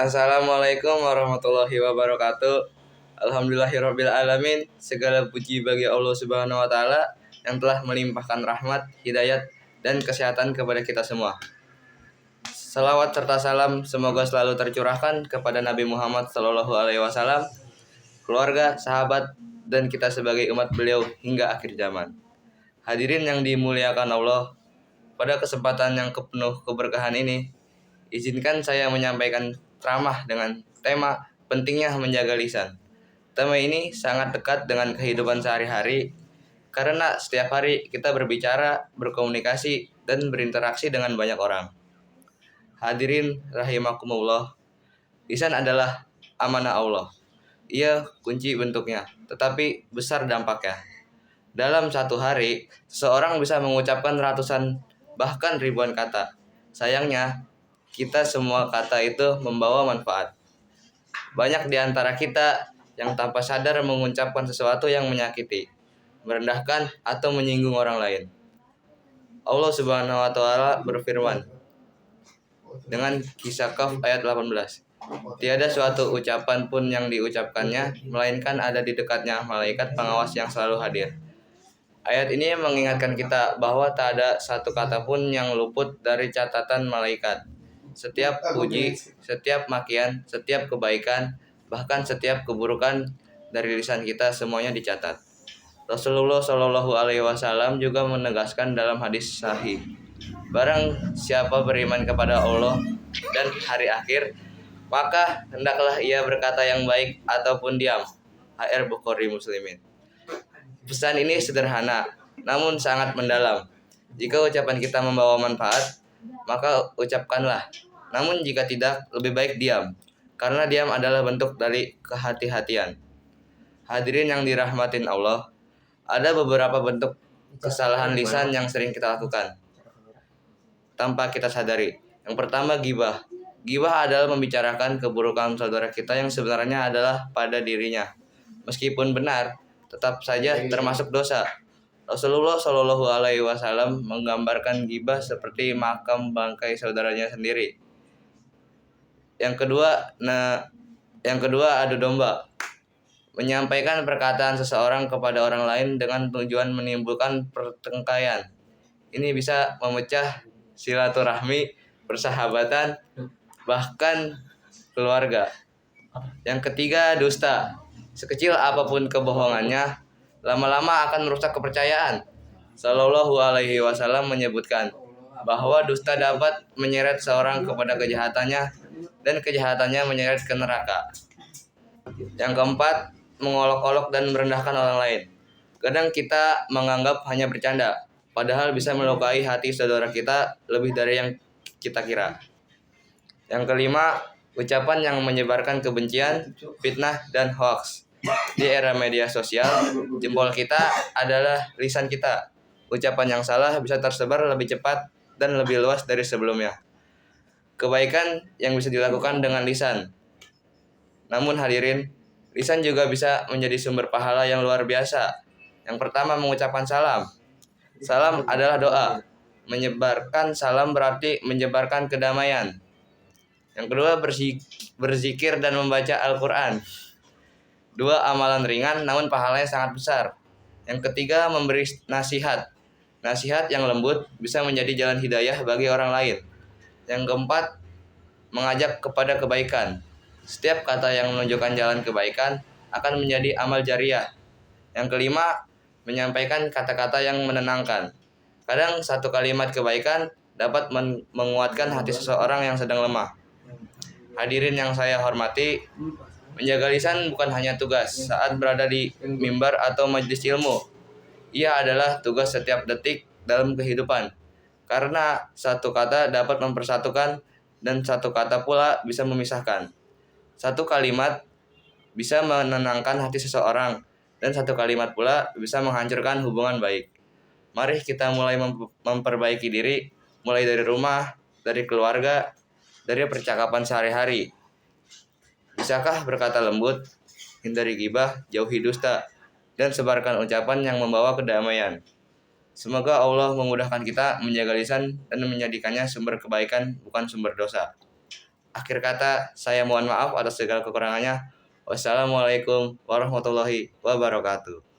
Assalamualaikum warahmatullahi wabarakatuh. Alhamdulillahirabbil alamin. Segala puji bagi Allah Subhanahu wa taala yang telah melimpahkan rahmat, hidayat dan kesehatan kepada kita semua. Salawat serta salam semoga selalu tercurahkan kepada Nabi Muhammad SAW, keluarga, sahabat dan kita sebagai umat beliau hingga akhir zaman. Hadirin yang dimuliakan Allah, pada kesempatan yang penuh keberkahan ini, izinkan saya menyampaikan ceramah dengan tema pentingnya menjaga lisan. Tema ini sangat dekat dengan kehidupan sehari-hari karena setiap hari kita berbicara, berkomunikasi, dan berinteraksi dengan banyak orang. Hadirin rahimakumullah, lisan adalah amanah Allah. Ia kunci bentuknya, tetapi besar dampaknya. Dalam satu hari, seseorang bisa mengucapkan ratusan bahkan ribuan kata. Sayangnya, kita semua kata itu membawa manfaat. Banyak di antara kita yang tanpa sadar mengucapkan sesuatu yang menyakiti, merendahkan, atau menyinggung orang lain. Allah Subhanahu wa taala berfirman dengan Kisah Kahf ayat 18. Tiada suatu ucapan pun yang diucapkannya, melainkan ada di dekatnya malaikat pengawas yang selalu hadir. Ayat ini mengingatkan kita bahwa tak ada satu kata pun yang luput dari catatan malaikat. Setiap puji, setiap makian, setiap kebaikan, bahkan setiap keburukan dari lisan kita semuanya dicatat. Rasulullah SAW juga menegaskan dalam hadis sahih, barang siapa beriman kepada Allah dan hari akhir, maka hendaklah ia berkata yang baik ataupun diam. HR Bukhari Muslimin. Pesan ini sederhana, namun sangat mendalam. Jika ucapan kita membawa manfaat, maka ucapkanlah. Namun jika tidak, lebih baik diam, karena diam adalah bentuk dari kehati-hatian. Hadirin yang dirahmatin Allah, ada beberapa bentuk kesalahan lisan yang sering kita lakukan tanpa kita sadari. Yang pertama, ghibah. Ghibah adalah membicarakan keburukan saudara kita yang sebenarnya adalah pada dirinya. Meskipun benar, tetap saja termasuk dosa. Rasulullah SAW menggambarkan ghibah seperti makam bangkai saudaranya sendiri. Yang kedua, adu domba. Menyampaikan perkataan seseorang kepada orang lain dengan tujuan menimbulkan pertengkaran. Ini bisa memecah silaturahmi, persahabatan, bahkan keluarga. Yang ketiga, dusta. Sekecil apapun kebohongannya, lama-lama akan merusak kepercayaan. Shallallahu alaihi wasallam menyebutkan bahwa dusta dapat menyeret seorang kepada kejahatannya dan kejahatannya menyeret ke neraka. Yang keempat, mengolok-olok dan merendahkan orang lain. Kadang kita menganggap hanya bercanda, padahal bisa melukai hati saudara kita lebih dari yang kita kira. Yang kelima, ucapan yang menyebarkan kebencian, fitnah, dan hoaks. Di era media sosial, jempol kita adalah lisan kita. Ucapan yang salah bisa tersebar lebih cepat dan lebih luas dari sebelumnya. Kebaikan yang bisa dilakukan dengan lisan. Namun hadirin, lisan juga bisa menjadi sumber pahala yang luar biasa. Yang pertama, mengucapkan salam. Salam adalah doa. Menyebarkan salam berarti menyebarkan kedamaian. Yang kedua, berzikir dan membaca Al-Quran. Dua amalan ringan namun pahalanya sangat besar. Yang ketiga, memberi nasihat. Nasihat yang lembut bisa menjadi jalan hidayah bagi orang lain. Yang keempat, mengajak kepada kebaikan. Setiap kata yang menunjukkan jalan kebaikan akan menjadi amal jariah. Yang kelima, menyampaikan kata-kata yang menenangkan. Kadang satu kalimat kebaikan dapat menguatkan hati seseorang yang sedang lemah. Hadirin yang saya hormati, menjaga lisan bukan hanya tugas saat berada di mimbar atau majelis ilmu. Ia adalah tugas setiap detik dalam kehidupan. Karena satu kata dapat mempersatukan dan satu kata pula bisa memisahkan. Satu kalimat bisa menenangkan hati seseorang dan satu kalimat pula bisa menghancurkan hubungan baik. Mari kita mulai memperbaiki diri, mulai dari rumah, dari keluarga, dari percakapan sehari-hari. Bisakah berkata lembut, hindari ghibah, jauhi dusta, dan sebarkan ucapan yang membawa kedamaian. Semoga Allah memudahkan kita menjaga lisan dan menjadikannya sumber kebaikan, bukan sumber dosa. Akhir kata, saya mohon maaf atas segala kekurangannya. Wassalamualaikum warahmatullahi wabarakatuh.